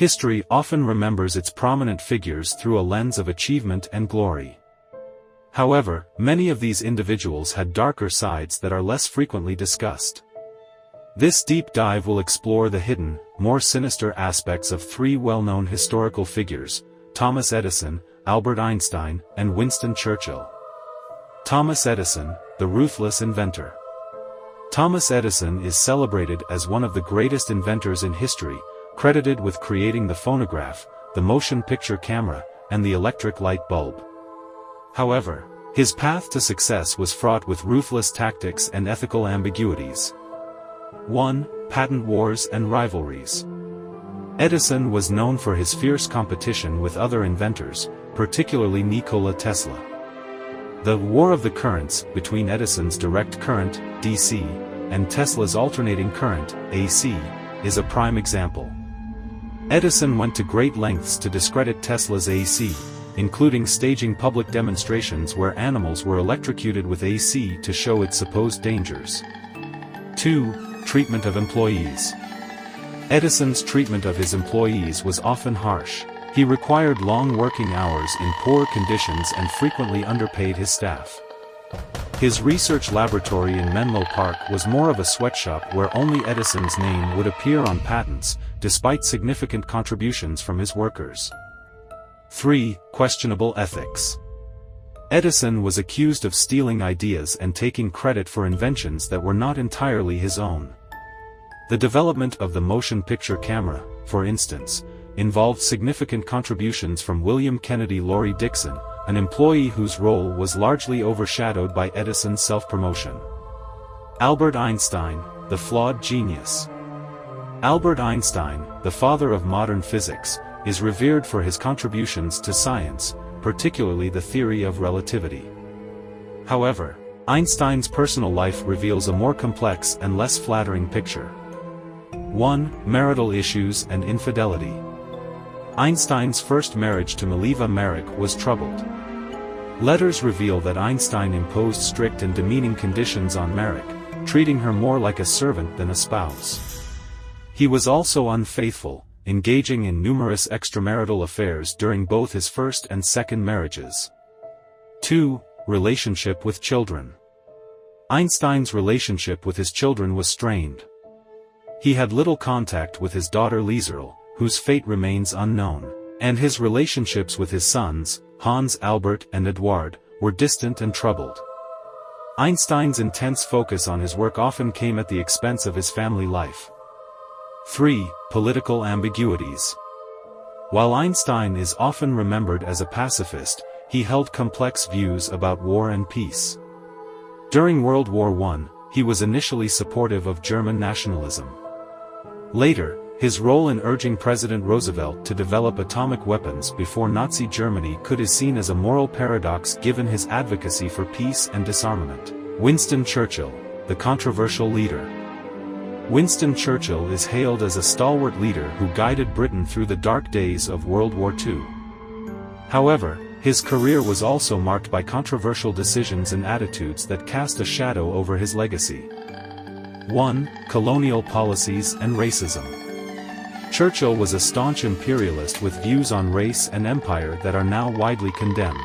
History often remembers its prominent figures through a lens of achievement and glory. However, many of these individuals had darker sides that are less frequently discussed. This deep dive will explore the hidden, more sinister aspects of three well-known historical figures: Thomas Edison, Albert Einstein, and Winston Churchill. Thomas Edison, the ruthless inventor. Thomas Edison is celebrated as one of the greatest inventors in history, credited with creating the phonograph, the motion picture camera, and the electric light bulb. However, his path to success was fraught with ruthless tactics and ethical ambiguities. 1. Patent wars and rivalries. Edison was known for his fierce competition with other inventors, particularly Nikola Tesla. The War of the Currents between Edison's direct current, DC, and Tesla's alternating current, AC, is a prime example. Edison went to great lengths to discredit Tesla's AC, including staging public demonstrations where animals were electrocuted with AC to show its supposed dangers. 2. Treatment of employees. Edison's treatment of his employees was often harsh. He required long working hours in poor conditions and frequently underpaid his staff. His research laboratory in Menlo Park was more of a sweatshop where only Edison's name would appear on patents, despite significant contributions from his workers. 3. Questionable ethics. Edison was accused of stealing ideas and taking credit for inventions that were not entirely his own. The development of the motion picture camera, for instance, involved significant contributions from William Kennedy Laurie Dixon, an employee whose role was largely overshadowed by Edison's self-promotion. Albert Einstein, the flawed genius. Albert Einstein, the father of modern physics, is revered for his contributions to science, particularly the theory of relativity. However, Einstein's personal life reveals a more complex and less flattering picture. 1. Marital issues and infidelity. Einstein's first marriage to Mileva Maric was troubled. Letters reveal that Einstein imposed strict and demeaning conditions on Maric, treating her more like a servant than a spouse. He was also unfaithful, engaging in numerous extramarital affairs during both his first and second marriages. 2. Relationship with children. Einstein's relationship with his children was strained. He had little contact with his daughter Lieserl, whose fate remains unknown, and his relationships with his sons, Hans Albert and Eduard, were distant and troubled. Einstein's intense focus on his work often came at the expense of his family life. 3. Political ambiguities. While Einstein is often remembered as a pacifist, he held complex views about war and peace. During World War I, he was initially supportive of German nationalism. Later, his role in urging President Roosevelt to develop atomic weapons before Nazi Germany could be seen as a moral paradox given his advocacy for peace and disarmament. Winston Churchill, the controversial leader. Winston Churchill is hailed as a stalwart leader who guided Britain through the dark days of World War II. However, his career was also marked by controversial decisions and attitudes that cast a shadow over his legacy. 1. Colonial policies and racism. Churchill was a staunch imperialist with views on race and empire that are now widely condemned.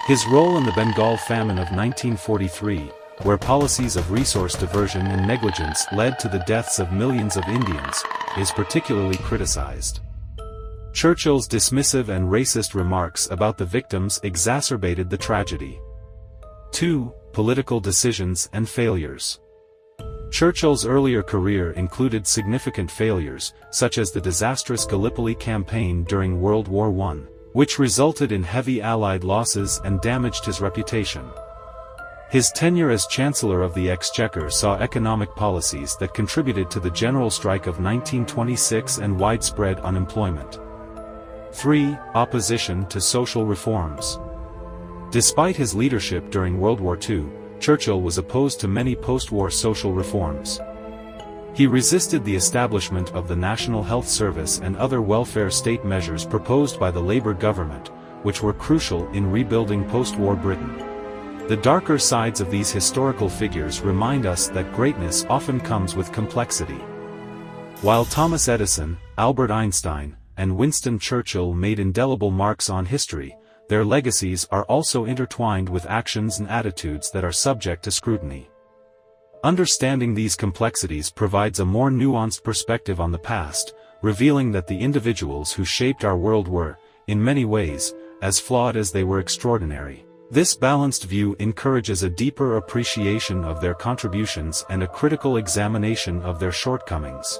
His role in the Bengal famine of 1943, where policies of resource diversion and negligence led to the deaths of millions of Indians, is particularly criticized. Churchill's dismissive and racist remarks about the victims exacerbated the tragedy. 2. Political decisions and failures. Churchill's earlier career included significant failures, such as the disastrous Gallipoli campaign during World War I, which resulted in heavy Allied losses and damaged his reputation. His tenure as Chancellor of the Exchequer saw economic policies that contributed to the General Strike of 1926 and widespread unemployment. 3. Opposition to social reforms. Despite his leadership during World War II, Churchill was opposed to many post-war social reforms. He resisted the establishment of the National Health Service and other welfare state measures proposed by the Labour government, which were crucial in rebuilding post-war Britain. The darker sides of these historical figures remind us that greatness often comes with complexity. While Thomas Edison, Albert Einstein, and Winston Churchill made indelible marks on history, their legacies are also intertwined with actions and attitudes that are subject to scrutiny. Understanding these complexities provides a more nuanced perspective on the past, revealing that the individuals who shaped our world were, in many ways, as flawed as they were extraordinary. This balanced view encourages a deeper appreciation of their contributions and a critical examination of their shortcomings.